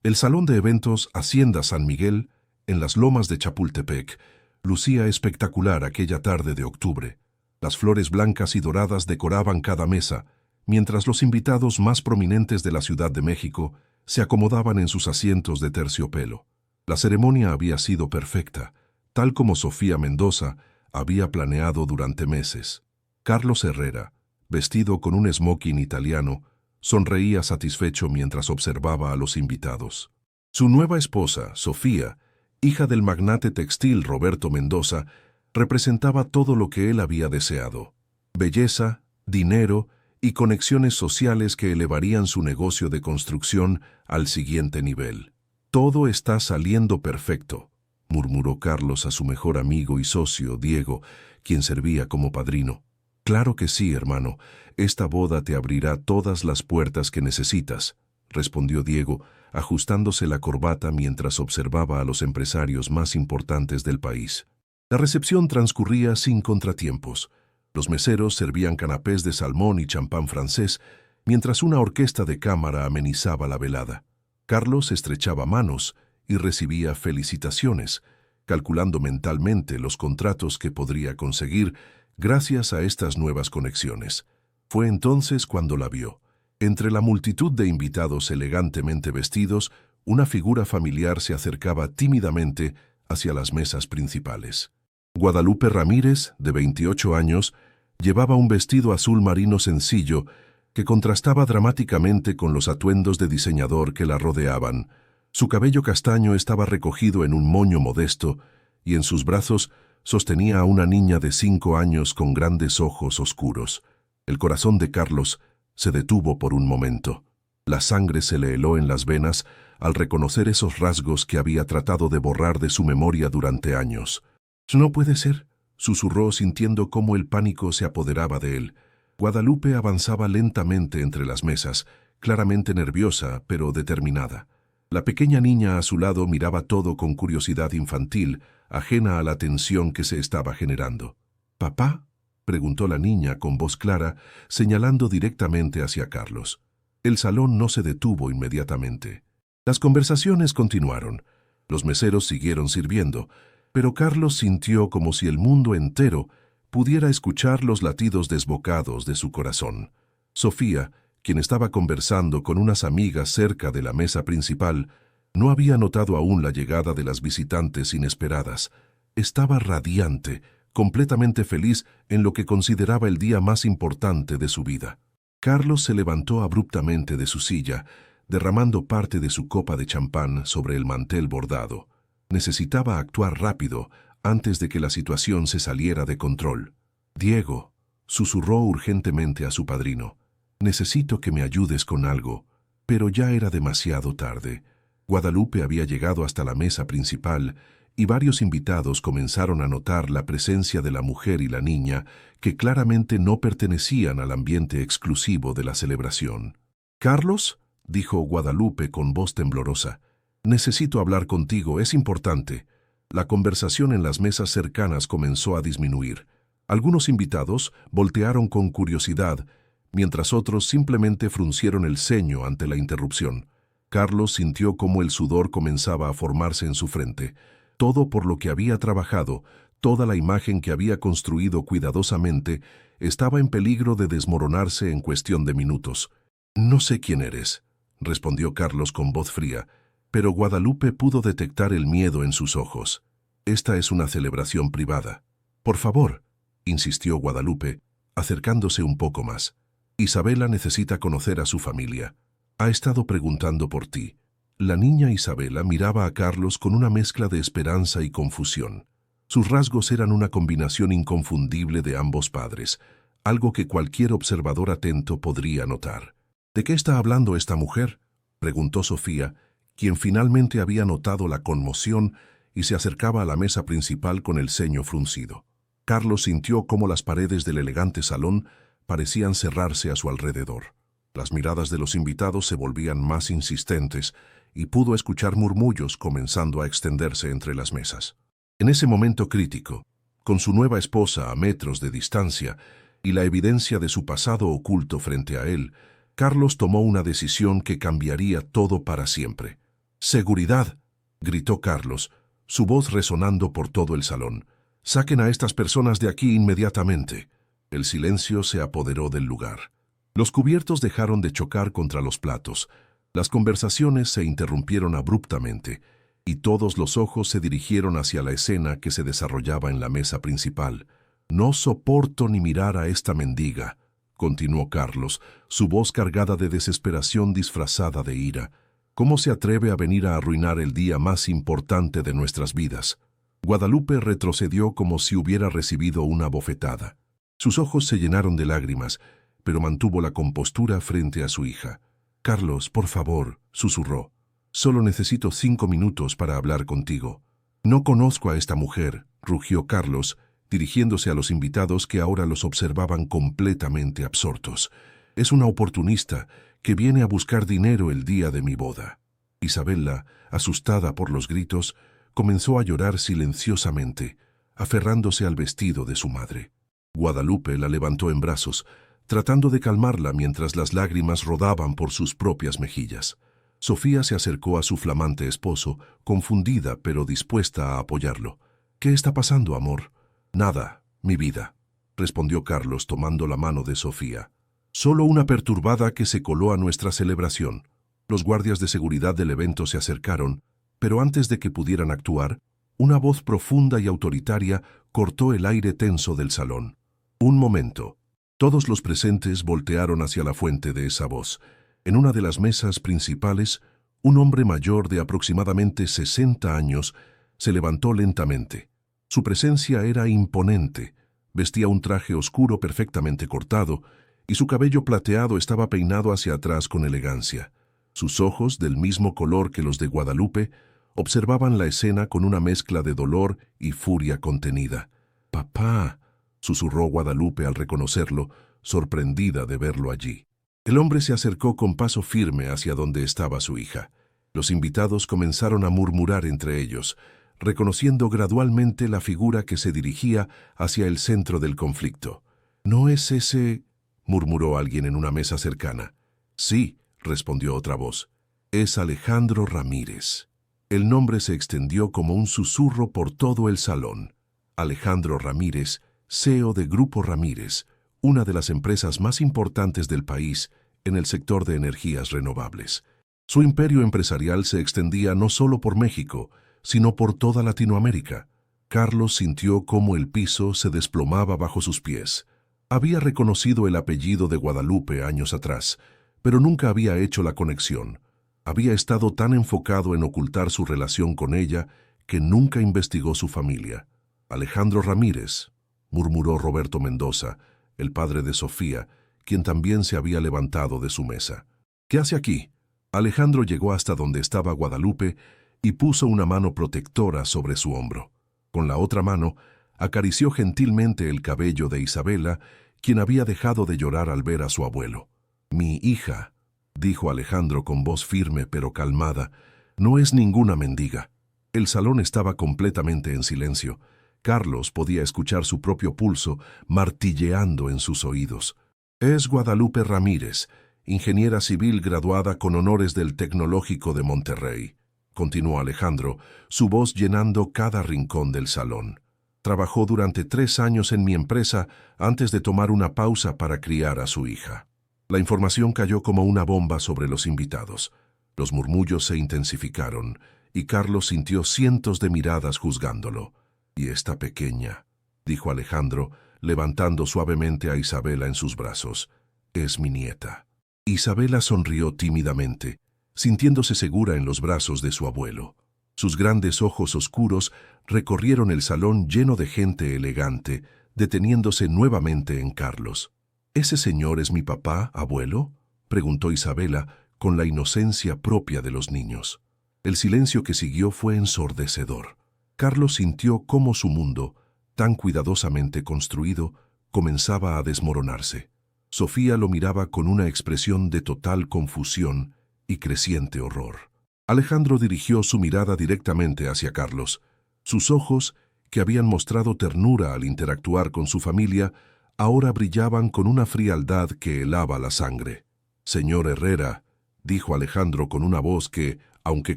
El salón de eventos Hacienda San Miguel, en las lomas de Chapultepec, lucía espectacular aquella tarde de octubre. Las flores blancas y doradas decoraban cada mesa, mientras los invitados más prominentes de la Ciudad de México se acomodaban en sus asientos de terciopelo. La ceremonia había sido perfecta, tal como Sofía Mendoza había planeado durante meses. Carlos Herrera, vestido con un smoking italiano, sonreía satisfecho mientras observaba a los invitados. Su nueva esposa, Sofía, hija del magnate textil Roberto Mendoza, representaba todo lo que él había deseado: belleza, dinero y conexiones sociales que elevarían su negocio de construcción al siguiente nivel. «Todo está saliendo perfecto», murmuró Carlos a su mejor amigo y socio, Diego, quien servía como padrino. «Claro que sí, hermano. Esta boda te abrirá todas las puertas que necesitas», respondió Diego, ajustándose la corbata mientras observaba a los empresarios más importantes del país. La recepción transcurría sin contratiempos. Los meseros servían canapés de salmón y champán francés, mientras una orquesta de cámara amenizaba la velada. Carlos estrechaba manos y recibía felicitaciones, calculando mentalmente los contratos que podría conseguir gracias a estas nuevas conexiones. Fue entonces cuando la vio. Entre la multitud de invitados elegantemente vestidos, una figura familiar se acercaba tímidamente hacia las mesas principales. Guadalupe Ramírez, de 28 años, llevaba un vestido azul marino sencillo que contrastaba dramáticamente con los atuendos de diseñador que la rodeaban. Su cabello castaño estaba recogido en un moño modesto y en sus brazos sostenía a una niña de 5 años con grandes ojos oscuros. El corazón de Carlos se detuvo por un momento. La sangre se le heló en las venas al reconocer esos rasgos que había tratado de borrar de su memoria durante años. «No puede ser», susurró sintiendo cómo el pánico se apoderaba de él. Guadalupe avanzaba lentamente entre las mesas, claramente nerviosa, pero determinada. La pequeña niña a su lado miraba todo con curiosidad infantil, ajena a la tensión que se estaba generando. «¿Papá?», preguntó la niña con voz clara, señalando directamente hacia Carlos. El salón no se detuvo inmediatamente. Las conversaciones continuaron. Los meseros siguieron sirviendo, pero Carlos sintió como si el mundo entero pudiera escuchar los latidos desbocados de su corazón. Sofía, quien estaba conversando con unas amigas cerca de la mesa principal, no había notado aún la llegada de las visitantes inesperadas. Estaba radiante, completamente feliz en lo que consideraba el día más importante de su vida. Carlos se levantó abruptamente de su silla, derramando parte de su copa de champán sobre el mantel bordado. Necesitaba actuar rápido antes de que la situación se saliera de control. «Diego», susurró urgentemente a su padrino, «necesito que me ayudes con algo». Pero ya era demasiado tarde. Guadalupe había llegado hasta la mesa principal y varios invitados comenzaron a notar la presencia de la mujer y la niña que claramente no pertenecían al ambiente exclusivo de la celebración. «Carlos», dijo Guadalupe con voz temblorosa, «necesito hablar contigo, es importante». La conversación en las mesas cercanas comenzó a disminuir. Algunos invitados voltearon con curiosidad, mientras otros simplemente fruncieron el ceño ante la interrupción. Carlos sintió cómo el sudor comenzaba a formarse en su frente. Todo por lo que había trabajado, toda la imagen que había construido cuidadosamente, estaba en peligro de desmoronarse en cuestión de minutos. «No sé quién eres», respondió Carlos con voz fría, pero Guadalupe pudo detectar el miedo en sus ojos. «Esta es una celebración privada». «Por favor», insistió Guadalupe, acercándose un poco más. «Isabela necesita conocer a su familia. Ha estado preguntando por ti». La niña Isabela miraba a Carlos con una mezcla de esperanza y confusión. Sus rasgos eran una combinación inconfundible de ambos padres, algo que cualquier observador atento podría notar. «¿De qué está hablando esta mujer?», preguntó Sofía, quien finalmente había notado la conmoción y se acercaba a la mesa principal con el ceño fruncido. Carlos sintió cómo las paredes del elegante salón parecían cerrarse a su alrededor. Las miradas de los invitados se volvían más insistentes y pudo escuchar murmullos comenzando a extenderse entre las mesas. En ese momento crítico, con su nueva esposa a metros de distancia y la evidencia de su pasado oculto frente a él, Carlos tomó una decisión que cambiaría todo para siempre. ¡Seguridad!, gritó Carlos, su voz resonando por todo el salón. «Saquen a estas personas de aquí inmediatamente». El silencio se apoderó del lugar. Los cubiertos dejaron de chocar contra los platos. Las conversaciones se interrumpieron abruptamente, y todos los ojos se dirigieron hacia la escena que se desarrollaba en la mesa principal. «No soporto ni mirar a esta mendiga», continuó Carlos, su voz cargada de desesperación disfrazada de ira. «¿Cómo se atreve a venir a arruinar el día más importante de nuestras vidas?» Guadalupe retrocedió como si hubiera recibido una bofetada. Sus ojos se llenaron de lágrimas, pero mantuvo la compostura frente a su hija. «Carlos, por favor», susurró. «Solo necesito 5 minutos para hablar contigo». «No conozco a esta mujer», rugió Carlos, dirigiéndose a los invitados que ahora los observaban completamente absortos. «Es una oportunista que viene a buscar dinero el día de mi boda». Isabela, asustada por los gritos, comenzó a llorar silenciosamente, aferrándose al vestido de su madre. Guadalupe la levantó en brazos, tratando de calmarla mientras las lágrimas rodaban por sus propias mejillas. Sofía se acercó a su flamante esposo, confundida pero dispuesta a apoyarlo. «¿Qué está pasando, amor?» «Nada, mi vida», respondió Carlos tomando la mano de Sofía. «Solo una perturbada que se coló a nuestra celebración». Los guardias de seguridad del evento se acercaron, pero antes de que pudieran actuar, una voz profunda y autoritaria cortó el aire tenso del salón. «Un momento». Todos los presentes voltearon hacia la fuente de esa voz. En una de las mesas principales, un hombre mayor de aproximadamente 60 años se levantó lentamente. Su presencia era imponente. Vestía un traje oscuro perfectamente cortado, y su cabello plateado estaba peinado hacia atrás con elegancia. Sus ojos, del mismo color que los de Guadalupe, observaban la escena con una mezcla de dolor y furia contenida. «Papá», susurró Guadalupe al reconocerlo, sorprendida de verlo allí. El hombre se acercó con paso firme hacia donde estaba su hija. Los invitados comenzaron a murmurar entre ellos, reconociendo gradualmente la figura que se dirigía hacia el centro del conflicto. «¿No es ese?», murmuró alguien en una mesa cercana. «Sí», respondió otra voz. «Es Alejandro Ramírez». El nombre se extendió como un susurro por todo el salón. Alejandro Ramírez, CEO de Grupo Ramírez, una de las empresas más importantes del país en el sector de energías renovables. Su imperio empresarial se extendía no solo por México, sino por toda Latinoamérica. Carlos sintió cómo el piso se desplomaba bajo sus pies. Había reconocido el apellido de Guadalupe años atrás, pero nunca había hecho la conexión. Había estado tan enfocado en ocultar su relación con ella que nunca investigó su familia. «Alejandro Ramírez», murmuró Roberto Mendoza, el padre de Sofía, quien también se había levantado de su mesa. «¿Qué hace aquí?» Alejandro llegó hasta donde estaba Guadalupe y puso una mano protectora sobre su hombro. Con la otra mano, acarició gentilmente el cabello de Isabela, quien había dejado de llorar al ver a su abuelo. «Mi hija», dijo Alejandro con voz firme pero calmada, «no es ninguna mendiga». El salón estaba completamente en silencio. Carlos podía escuchar su propio pulso martilleando en sus oídos. «Es Guadalupe Ramírez, ingeniera civil graduada con honores del Tecnológico de Monterrey», continuó Alejandro, su voz llenando cada rincón del salón. «Trabajó durante 3 años en mi empresa antes de tomar una pausa para criar a su hija». La información cayó como una bomba sobre los invitados. Los murmullos se intensificaron, y Carlos sintió cientos de miradas juzgándolo. «Y esta pequeña», dijo Alejandro, levantando suavemente a Isabela en sus brazos, «es mi nieta». Isabela sonrió tímidamente, sintiéndose segura en los brazos de su abuelo. Sus grandes ojos oscuros recorrieron el salón lleno de gente elegante, deteniéndose nuevamente en Carlos. «¿Ese señor es mi papá, abuelo?», preguntó Isabela con la inocencia propia de los niños. El silencio que siguió fue ensordecedor. Carlos sintió cómo su mundo, tan cuidadosamente construido, comenzaba a desmoronarse. Sofía lo miraba con una expresión de total confusión y creciente horror. Alejandro dirigió su mirada directamente hacia Carlos. Sus ojos, que habían mostrado ternura al interactuar con su familia, ahora brillaban con una frialdad que helaba la sangre. «Señor Herrera», dijo Alejandro con una voz que, aunque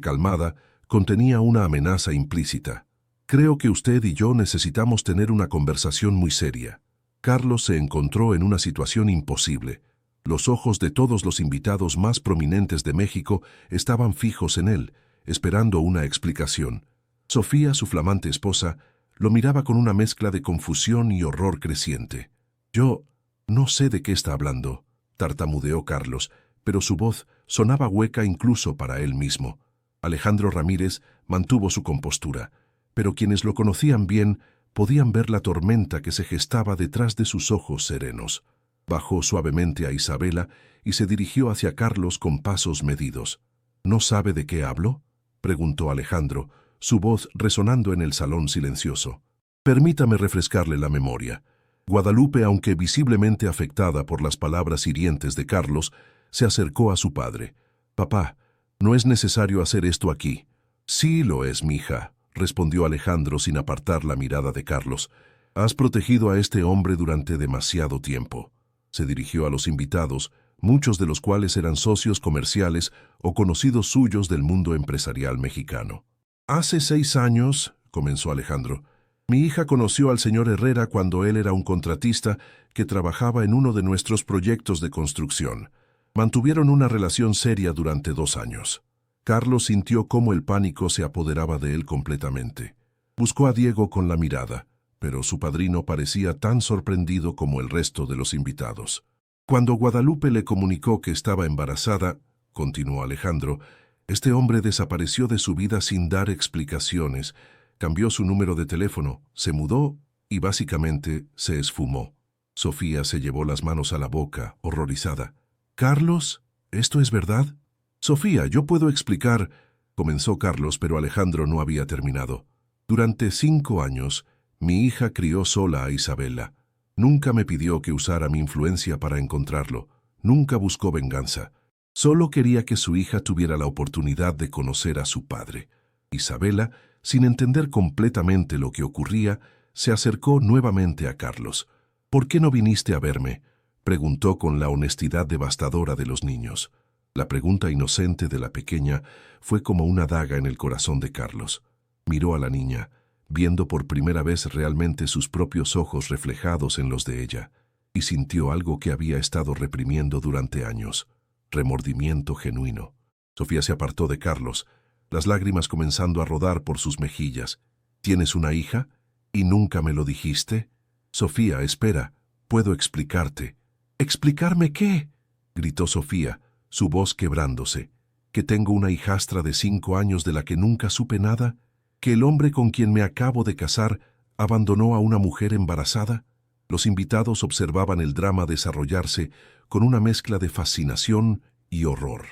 calmada, contenía una amenaza implícita. Creo que usted y yo necesitamos tener una conversación muy seria. Carlos se encontró en una situación imposible. Los ojos de todos los invitados más prominentes de México estaban fijos en él, esperando una explicación. Sofía, su flamante esposa, lo miraba con una mezcla de confusión y horror creciente. Yo no sé de qué está hablando, tartamudeó Carlos, pero su voz sonaba hueca incluso para él mismo. Alejandro Ramírez mantuvo su compostura, pero quienes lo conocían bien podían ver la tormenta que se gestaba detrás de sus ojos serenos. Bajó suavemente a Isabela y se dirigió hacia Carlos con pasos medidos. ¿No sabe de qué hablo?, preguntó Alejandro, su voz resonando en el salón silencioso. Permítame refrescarle la memoria. Guadalupe, aunque visiblemente afectada por las palabras hirientes de Carlos, se acercó a su padre. «Papá, no es necesario hacer esto aquí». «Sí lo es, mija», respondió Alejandro sin apartar la mirada de Carlos. «Has protegido a este hombre durante demasiado tiempo». Se dirigió a los invitados, muchos de los cuales eran socios comerciales o conocidos suyos del mundo empresarial mexicano. «Hace 6 años», comenzó Alejandro, «mi hija conoció al señor Herrera cuando él era un contratista que trabajaba en uno de nuestros proyectos de construcción. Mantuvieron una relación seria durante 2 años. Carlos sintió cómo el pánico se apoderaba de él completamente. Buscó a Diego con la mirada, pero su padrino parecía tan sorprendido como el resto de los invitados. Cuando Guadalupe le comunicó que estaba embarazada, continuó Alejandro, este hombre desapareció de su vida sin dar explicaciones, cambió su número de teléfono, se mudó y básicamente se esfumó. Sofía se llevó las manos a la boca, horrorizada. «¿Carlos? ¿Esto es verdad?» «Sofía, yo puedo explicar», comenzó Carlos, pero Alejandro no había terminado. «Durante 5 años, mi hija crió sola a Isabela. Nunca me pidió que usara mi influencia para encontrarlo. Nunca buscó venganza. Solo quería que su hija tuviera la oportunidad de conocer a su padre». Isabela, sin entender completamente lo que ocurría, se acercó nuevamente a Carlos. «¿Por qué no viniste a verme?», preguntó con la honestidad devastadora de los niños. La pregunta inocente de la pequeña fue como una daga en el corazón de Carlos. Miró a la niña, viendo por primera vez realmente sus propios ojos reflejados en los de ella, y sintió algo que había estado reprimiendo durante años: remordimiento genuino. Sofía se apartó de Carlos, las lágrimas comenzando a rodar por sus mejillas. «¿Tienes una hija? ¿Y nunca me lo dijiste?» «Sofía, espera, puedo explicarte». «¿Explicarme qué?», gritó Sofía, su voz quebrándose. «¿Que tengo una hijastra de 5 años de la que nunca supe nada? ¿Que el hombre con quien me acabo de casar abandonó a una mujer embarazada?» Los invitados observaban el drama desarrollarse con una mezcla de fascinación y horror.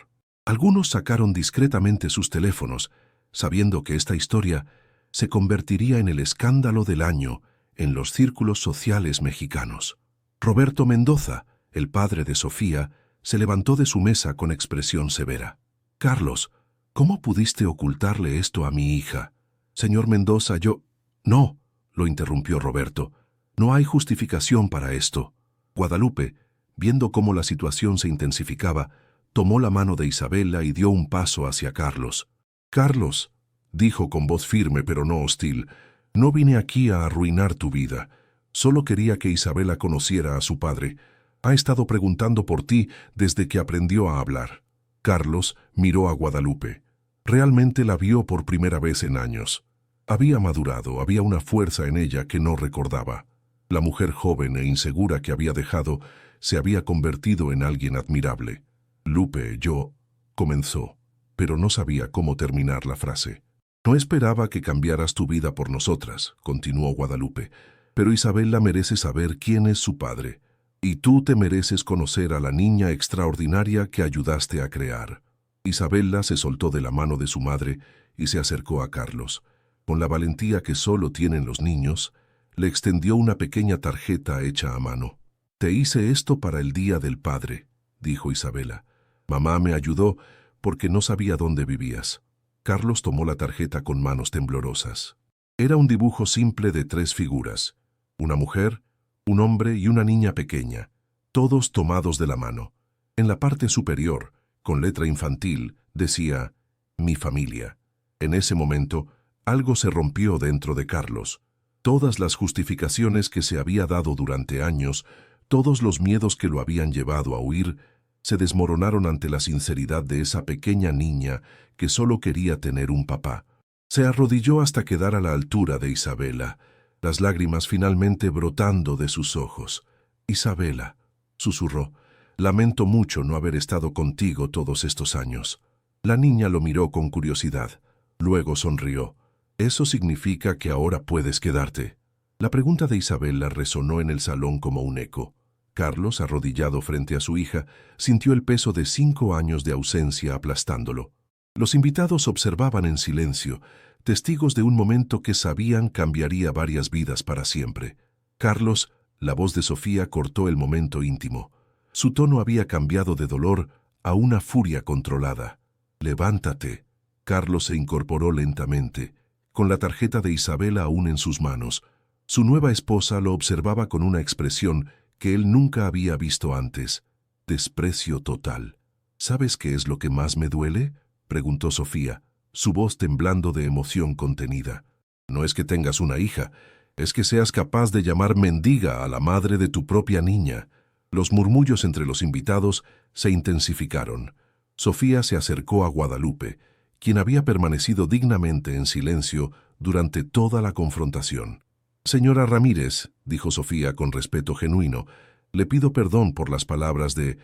Algunos sacaron discretamente sus teléfonos, sabiendo que esta historia se convertiría en el escándalo del año en los círculos sociales mexicanos. Roberto Mendoza, el padre de Sofía, se levantó de su mesa con expresión severa. «Carlos, ¿cómo pudiste ocultarle esto a mi hija?» «Señor Mendoza, yo...» «No», lo interrumpió Roberto. «No hay justificación para esto». Guadalupe, viendo cómo la situación se intensificaba, tomó la mano de Isabela y dio un paso hacia Carlos. «Carlos», dijo con voz firme pero no hostil, «no vine aquí a arruinar tu vida. Solo quería que Isabela conociera a su padre. Ha estado preguntando por ti desde que aprendió a hablar». Carlos miró a Guadalupe. Realmente la vio por primera vez en años. Había madurado, había una fuerza en ella que no recordaba. La mujer joven e insegura que había dejado se había convertido en alguien admirable. «Lupe, yo...», comenzó, pero no sabía cómo terminar la frase. «No esperaba que cambiaras tu vida por nosotras», continuó Guadalupe, «pero Isabela merece saber quién es su padre. Y tú te mereces conocer a la niña extraordinaria que ayudaste a crear». Isabela se soltó de la mano de su madre y se acercó a Carlos. Con la valentía que solo tienen los niños, le extendió una pequeña tarjeta hecha a mano. «Te hice esto para el Día del Padre», dijo Isabela. «Mamá me ayudó porque no sabía dónde vivías». Carlos tomó la tarjeta con manos temblorosas. Era un dibujo simple de 3 figuras: una mujer, un hombre y una niña pequeña, todos tomados de la mano. En la parte superior, con letra infantil, decía: Mi familia. En ese momento, algo se rompió dentro de Carlos. Todas las justificaciones que se había dado durante años, todos los miedos que lo habían llevado a huir, se desmoronaron ante la sinceridad de esa pequeña niña que solo quería tener un papá. Se arrodilló hasta quedar a la altura de Isabela, las lágrimas finalmente brotando de sus ojos. «Isabela», susurró, «lamento mucho no haber estado contigo todos estos años». La niña lo miró con curiosidad. Luego sonrió. «¿Eso significa que ahora puedes quedarte?». La pregunta de Isabela resonó en el salón como un eco. Carlos, arrodillado frente a su hija, sintió el peso de 5 años de ausencia aplastándolo. Los invitados observaban en silencio, testigos de un momento que sabían cambiaría varias vidas para siempre. Carlos, la voz de Sofía cortó el momento íntimo. Su tono había cambiado de dolor a una furia controlada. «Levántate». Carlos se incorporó lentamente, con la tarjeta de Isabela aún en sus manos. Su nueva esposa lo observaba con una expresión que él nunca había visto antes. Desprecio total. «¿Sabes qué es lo que más me duele?», preguntó Sofía, su voz temblando de emoción contenida. «No es que tengas una hija, es que seas capaz de llamar mendiga a la madre de tu propia niña». Los murmullos entre los invitados se intensificaron. Sofía se acercó a Guadalupe, quien había permanecido dignamente en silencio durante toda la confrontación. «Señora Ramírez», dijo Sofía con respeto genuino, «le pido perdón por las palabras de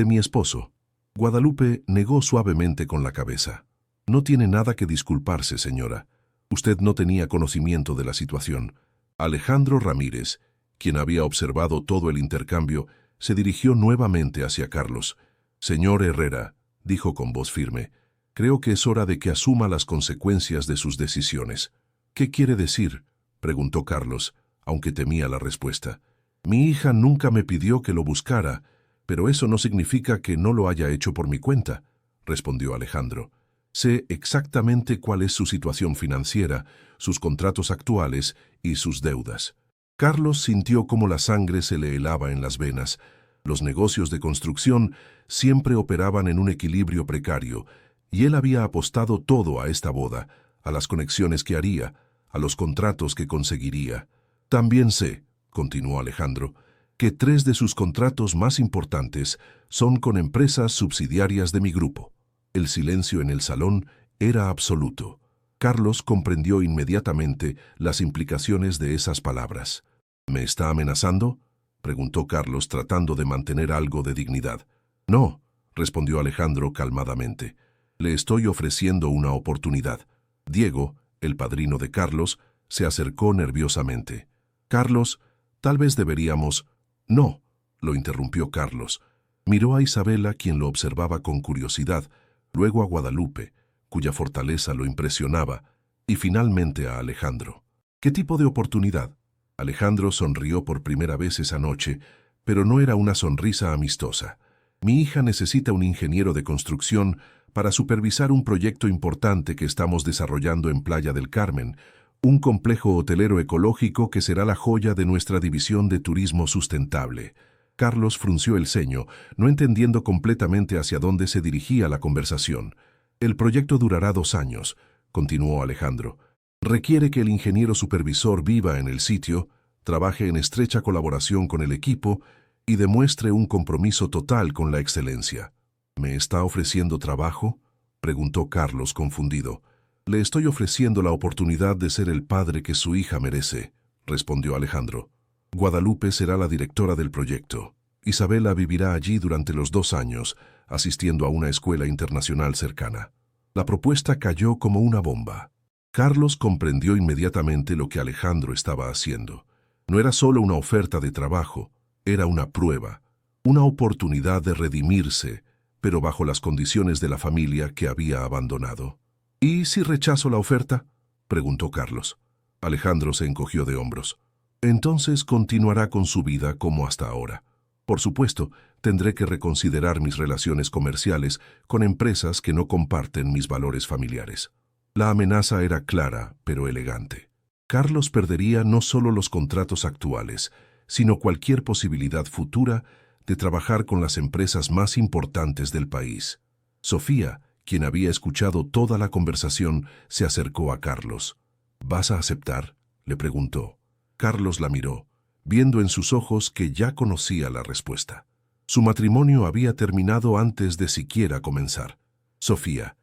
mi esposo». Guadalupe negó suavemente con la cabeza. «No tiene nada que disculparse, señora. Usted no tenía conocimiento de la situación». Alejandro Ramírez, quien había observado todo el intercambio, se dirigió nuevamente hacia Carlos. «Señor Herrera», dijo con voz firme, «creo que es hora de que asuma las consecuencias de sus decisiones». «¿Qué quiere decir?», preguntó Carlos, aunque temía la respuesta. «Mi hija nunca me pidió que lo buscara, pero eso no significa que no lo haya hecho por mi cuenta», respondió Alejandro. «Sé exactamente cuál es su situación financiera, sus contratos actuales y sus deudas». Carlos sintió cómo la sangre se le helaba en las venas. Los negocios de construcción siempre operaban en un equilibrio precario, y él había apostado todo a esta boda, a las conexiones que haría, a los contratos que conseguiría. «También sé», continuó Alejandro, «que 3 de sus contratos más importantes son con empresas subsidiarias de mi grupo». El silencio en el salón era absoluto. Carlos comprendió inmediatamente las implicaciones de esas palabras. «¿Me está amenazando?», preguntó Carlos tratando de mantener algo de dignidad. «No», respondió Alejandro calmadamente. «Le estoy ofreciendo una oportunidad». Diego, el padrino de Carlos, se acercó nerviosamente. «Carlos, tal vez deberíamos...». «No», lo interrumpió Carlos. Miró a Isabela, quien lo observaba con curiosidad, luego a Guadalupe, cuya fortaleza lo impresionaba, y finalmente a Alejandro. «¿Qué tipo de oportunidad?». Alejandro sonrió por primera vez esa noche, pero no era una sonrisa amistosa. «Mi hija necesita un ingeniero de construcción para supervisar un proyecto importante que estamos desarrollando en Playa del Carmen, un complejo hotelero ecológico que será la joya de nuestra división de turismo sustentable». Carlos frunció el ceño, no entendiendo completamente hacia dónde se dirigía la conversación. «El proyecto durará 2 años», continuó Alejandro. «Requiere que el ingeniero supervisor viva en el sitio, trabaje en estrecha colaboración con el equipo y demuestre un compromiso total con la excelencia». «¿Me está ofreciendo trabajo?», preguntó Carlos confundido. «Le estoy ofreciendo la oportunidad de ser el padre que su hija merece», respondió Alejandro. «Guadalupe será la directora del proyecto. Isabela vivirá allí durante los 2 años, asistiendo a una escuela internacional cercana». La propuesta cayó como una bomba. Carlos comprendió inmediatamente lo que Alejandro estaba haciendo. No era solo una oferta de trabajo, era una prueba, una oportunidad de redimirse, pero bajo las condiciones de la familia que había abandonado. «¿Y si rechazo la oferta?», preguntó Carlos. Alejandro se encogió de hombros. «Entonces continuará con su vida como hasta ahora. Por supuesto, tendré que reconsiderar mis relaciones comerciales con empresas que no comparten mis valores familiares». La amenaza era clara, pero elegante. Carlos perdería no solo los contratos actuales, sino cualquier posibilidad futura de trabajar con las empresas más importantes del país. Sofía, quien había escuchado toda la conversación, se acercó a Carlos. ¿Vas a aceptar?, le preguntó. Carlos la miró, viendo en sus ojos que ya conocía la respuesta. Su matrimonio había terminado antes de siquiera comenzar. Sofía,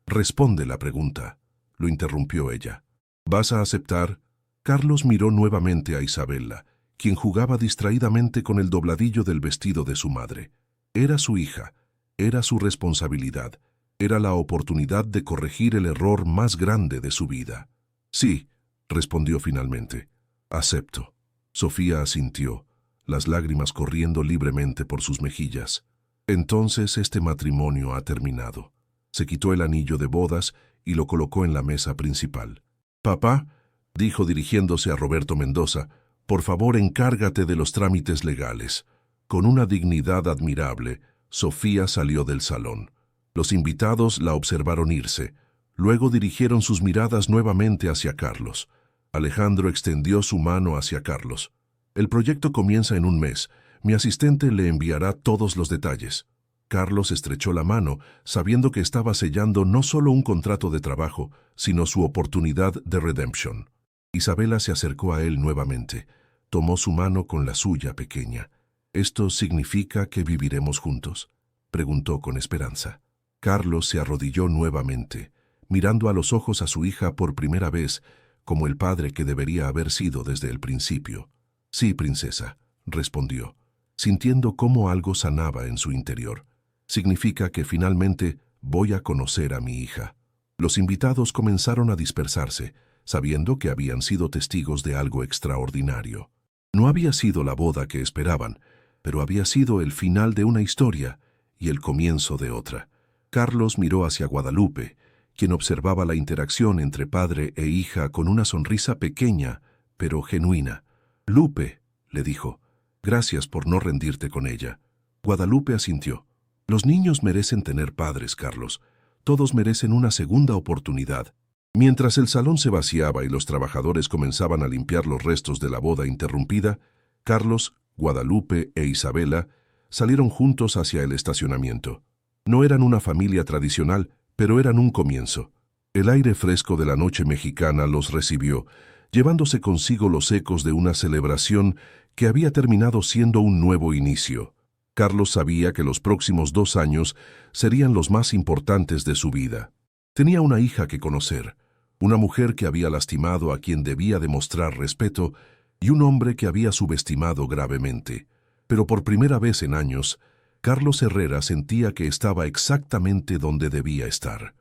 responde la pregunta, lo interrumpió ella. ¿Vas a aceptar? Carlos miró nuevamente a Isabela, quien jugaba distraídamente con el dobladillo del vestido de su madre. Era su hija, era su responsabilidad, era la oportunidad de corregir el error más grande de su vida. Sí, respondió finalmente. Acepto. Sofía asintió, las lágrimas corriendo libremente por sus mejillas. Entonces este matrimonio ha terminado. Se quitó el anillo de bodas y lo colocó en la mesa principal. Papá, dijo dirigiéndose a Roberto Mendoza, por favor encárgate de los trámites legales. Con una dignidad admirable, Sofía salió del salón. Los invitados la observaron irse. Luego dirigieron sus miradas nuevamente hacia Carlos. Alejandro extendió su mano hacia Carlos. El proyecto comienza en un mes. Mi asistente le enviará todos los detalles. Carlos estrechó la mano, sabiendo que estaba sellando no solo un contrato de trabajo, sino su oportunidad de redemption. Isabela se acercó a él nuevamente. Tomó su mano con la suya pequeña. ¿Esto significa que viviremos juntos?, preguntó con esperanza. Carlos se arrodilló nuevamente, mirando a los ojos a su hija por primera vez, como el padre que debería haber sido desde el principio. Sí, princesa, respondió, sintiendo cómo algo sanaba en su interior. Significa que finalmente voy a conocer a mi hija. Los invitados comenzaron a dispersarse, sabiendo que habían sido testigos de algo extraordinario. No había sido la boda que esperaban, pero había sido el final de una historia y el comienzo de otra. Carlos miró hacia Guadalupe, quien observaba la interacción entre padre e hija con una sonrisa pequeña, pero genuina. Lupe, le dijo, gracias por no rendirte con ella. Guadalupe asintió. Los niños merecen tener padres, Carlos. Todos merecen una segunda oportunidad. Mientras el salón se vaciaba y los trabajadores comenzaban a limpiar los restos de la boda interrumpida, Carlos, Guadalupe e Isabela salieron juntos hacia el estacionamiento. No eran una familia tradicional, pero eran un comienzo. El aire fresco de la noche mexicana los recibió, llevándose consigo los ecos de una celebración que había terminado siendo un nuevo inicio. Carlos sabía que los próximos 2 años serían los más importantes de su vida. Tenía una hija que conocer, una mujer que había lastimado a quien debía demostrar respeto y un hombre que había subestimado gravemente. Pero por primera vez en años, Carlos Herrera sentía que estaba exactamente donde debía estar.